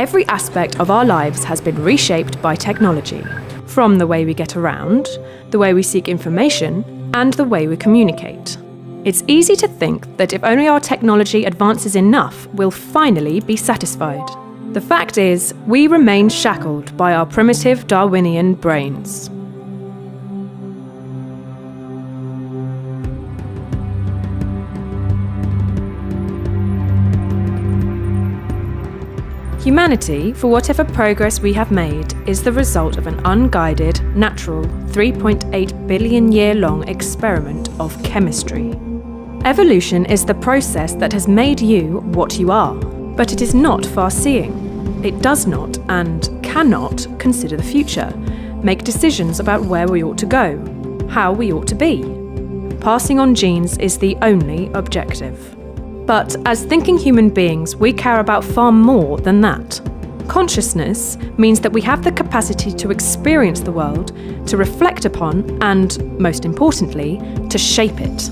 Every aspect of our lives has been reshaped by technology, from the way we get around, the way we seek information, and the way we communicate. It's easy to think that if only our technology advances enough, we'll finally be satisfied. The fact is, we remain shackled by our primitive Darwinian brains. Humanity, for whatever progress we have made, is the result of an unguided, natural, 3.8 billion year long experiment of chemistry. Evolution is the process that has made you what you are, but it is not far-seeing. It does not and cannot consider the future, make decisions about where we ought to go, how we ought to be. Passing on genes is the only objective. But as thinking human beings, we care about far more than that. Consciousness means that we have the capacity to experience the world, to reflect upon, and, most importantly, to shape it.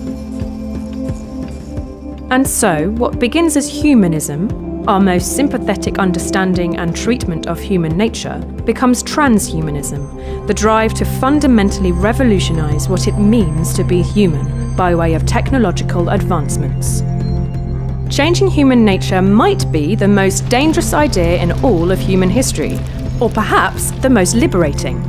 And so, what begins as humanism, our most sympathetic understanding and treatment of human nature, becomes transhumanism, the drive to fundamentally revolutionize what it means to be human by way of technological advancements. Changing human nature might be the most dangerous idea in all of human history, or perhaps the most liberating.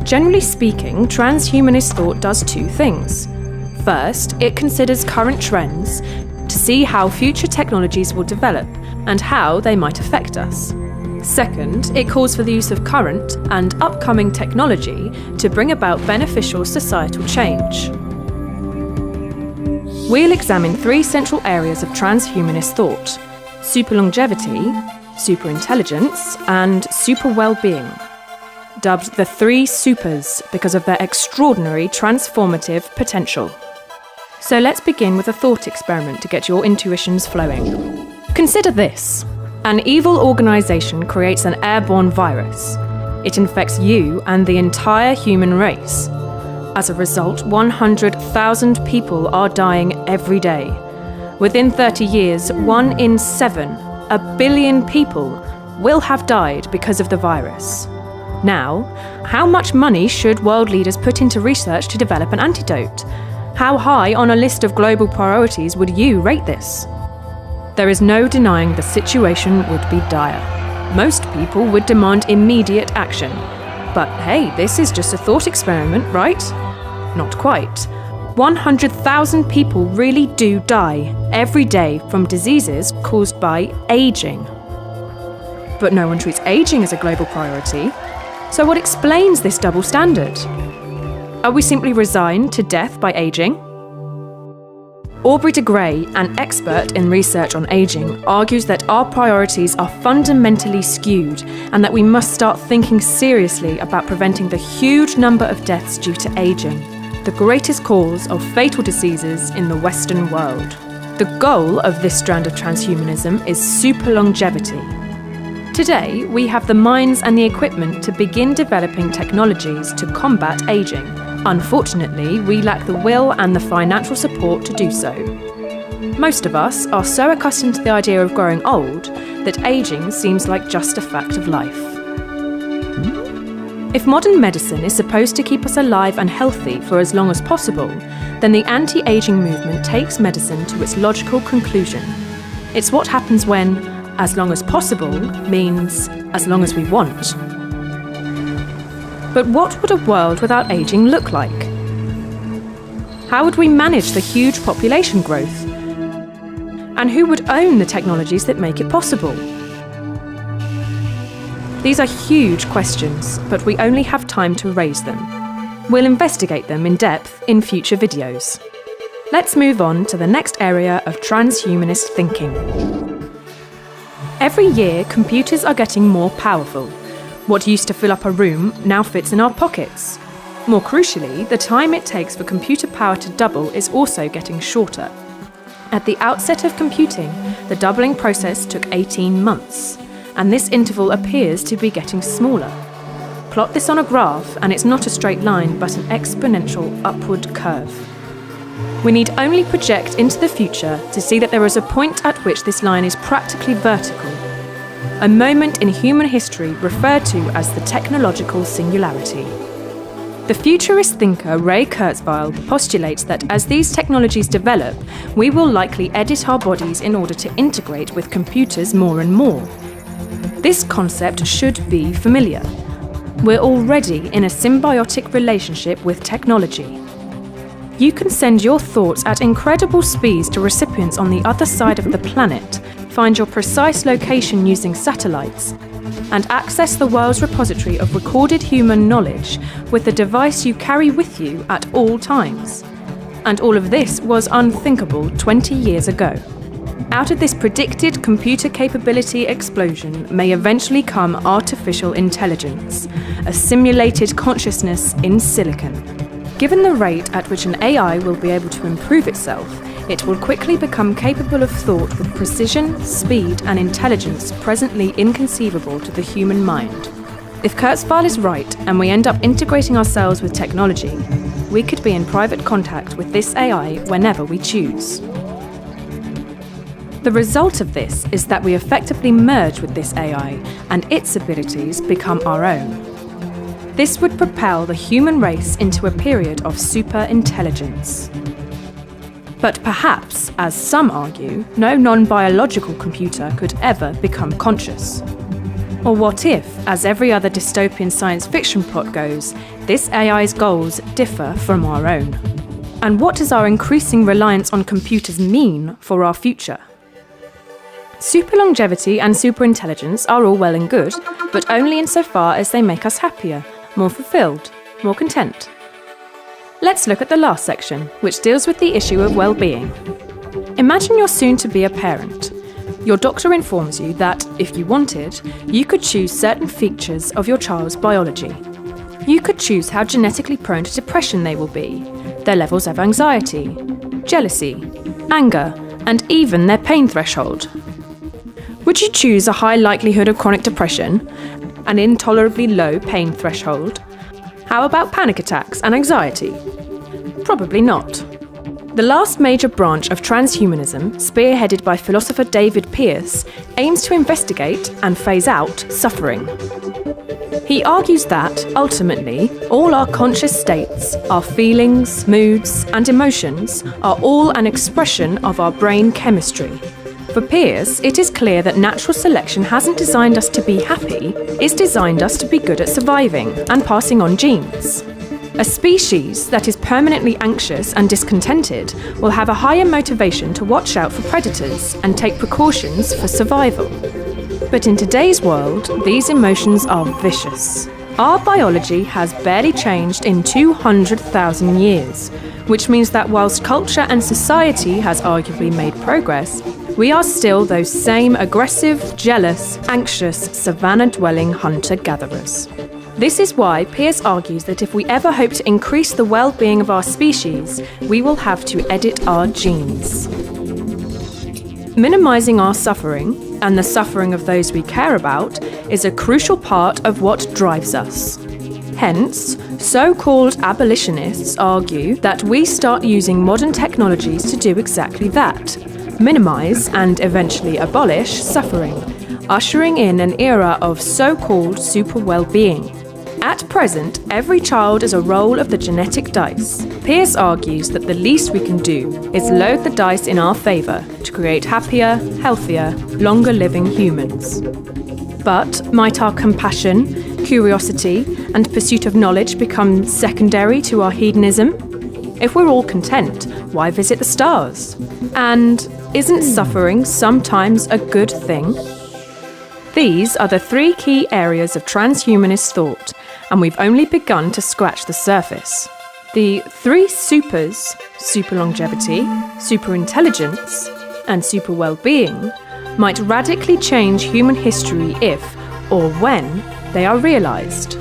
Generally speaking, transhumanist thought does two things. First, it considers current trends to see how future technologies will develop and how they might affect us. Second, it calls for the use of current and upcoming technology to bring about beneficial societal change. We'll examine three central areas of transhumanist thought: superlongevity, superintelligence, and super well-being. Dubbed the three supers because of their extraordinary transformative potential. So let's begin with a thought experiment to get your intuitions flowing. Consider this. An evil organisation creates an airborne virus. It infects you and the entire human race. As a result, 100,000 people are dying every day. Within 30 years, 1 in 7, 1 billion people, will have died because of the virus. Now, how much money should world leaders put into research to develop an antidote? How high on a list of global priorities would you rate this? There is no denying the situation would be dire. Most people would demand immediate action. But hey, this is just a thought experiment, right? Not quite. 100,000 people really do die every day from diseases caused by aging. But no one treats aging as a global priority. So what explains this double standard? Are we simply resigned to death by aging? Aubrey de Grey, an expert in research on aging, argues that our priorities are fundamentally skewed and that we must start thinking seriously about preventing the huge number of deaths due to aging, the greatest cause of fatal diseases in the Western world. The goal of this strand of transhumanism is superlongevity. Today, we have the minds and the equipment to begin developing technologies to combat aging. Unfortunately, we lack the will and the financial support to do so. Most of us are so accustomed to the idea of growing old that aging seems like just a fact of life. If modern medicine is supposed to keep us alive and healthy for as long as possible, then the anti-aging movement takes medicine to its logical conclusion. It's what happens when as long as possible means as long as we want. But what would a world without aging look like? How would we manage the huge population growth? And who would own the technologies that make it possible? These are huge questions, but we only have time to raise them. We'll investigate them in depth in future videos. Let's move on to the next area of transhumanist thinking. Every year, computers are getting more powerful. What used to fill up a room now fits in our pockets. More crucially, the time it takes for computer power to double is also getting shorter. At the outset of computing, the doubling process took 18 months, and this interval appears to be getting smaller. Plot this on a graph, and it's not a straight line, but an exponential upward curve. We need only project into the future to see that there is a point at which this line is practically vertical, a moment in human history referred to as the technological singularity. The futurist thinker Ray Kurzweil postulates that as these technologies develop, we will likely edit our bodies in order to integrate with computers more and more. This concept should be familiar. We're already in a symbiotic relationship with technology. You can send your thoughts at incredible speeds to recipients on the other side of the planet, find your precise location using satellites, and access the world's repository of recorded human knowledge with the device you carry with you at all times. And all of this was unthinkable 20 years ago. Out of this predicted computer capability explosion may eventually come artificial intelligence, a simulated consciousness in silicon. Given the rate at which an AI will be able to improve itself, it will quickly become capable of thought with precision, speed, and intelligence presently inconceivable to the human mind. If Kurzweil is right and we end up integrating ourselves with technology, we could be in private contact with this AI whenever we choose. The result of this is that we effectively merge with this AI and its abilities become our own. This would propel the human race into a period of super-intelligence. But perhaps, as some argue, no non-biological computer could ever become conscious. Or what if, as every other dystopian science fiction plot goes, this AI's goals differ from our own? And what does our increasing reliance on computers mean for our future? Super longevity and superintelligence are all well and good, but only insofar as they make us happier, more fulfilled, more content. Let's look at the last section, which deals with the issue of well-being. Imagine you're soon to be a parent. Your doctor informs you that, if you wanted, you could choose certain features of your child's biology. You could choose how genetically prone to depression they will be, their levels of anxiety, jealousy, anger, and even their pain threshold. Would you choose a high likelihood of chronic depression, an intolerably low pain threshold? How about panic attacks and anxiety? Probably not. The last major branch of transhumanism, spearheaded by philosopher David Pearce, aims to investigate and phase out suffering. He argues that, ultimately, all our conscious states, our feelings, moods, and emotions are all an expression of our brain chemistry. For Pearce, it is clear that natural selection hasn't designed us to be happy, it's designed us to be good at surviving and passing on genes. A species that is permanently anxious and discontented will have a higher motivation to watch out for predators and take precautions for survival. But in today's world, these emotions are vicious. Our biology has barely changed in 200,000 years, which means that whilst culture and society has arguably made progress, we are still those same aggressive, jealous, anxious, savannah-dwelling hunter-gatherers. This is why Pearce argues that if we ever hope to increase the well-being of our species, we will have to edit our genes. Minimizing our suffering, and the suffering of those we care about, is a crucial part of what drives us. Hence, so-called abolitionists argue that we start using modern technologies to do exactly that: minimize and eventually abolish suffering, ushering in an era of so-called super well-being. At present, every child is a roll of the genetic dice. Pearce argues that the least we can do is load the dice in our favour to create happier, healthier, longer-living humans. But might our compassion, curiosity, and pursuit of knowledge become secondary to our hedonism? If we're all content, why visit the stars? And isn't suffering sometimes a good thing? These are the three key areas of transhumanist thought, and we've only begun to scratch the surface. The three supers, super longevity, super intelligence, and super well-being, might radically change human history if, or when, they are realised.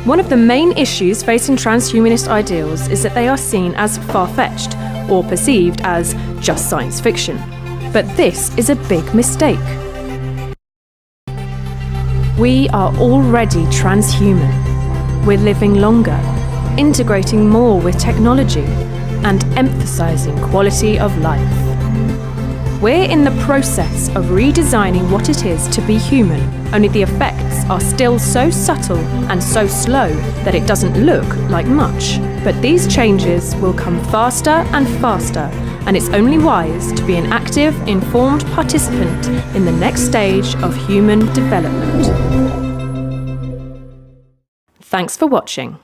One of the main issues facing transhumanist ideals is that they are seen as far-fetched, or perceived as just science fiction. But this is a big mistake. We are already transhuman. We're living longer, integrating more with technology, and emphasising quality of life. We're in the process of redesigning what it is to be human, only the effects are still so subtle and so slow that it doesn't look like much. But these changes will come faster and faster, and it's only wise to be an active, informed participant in the next stage of human development. Thanks for watching.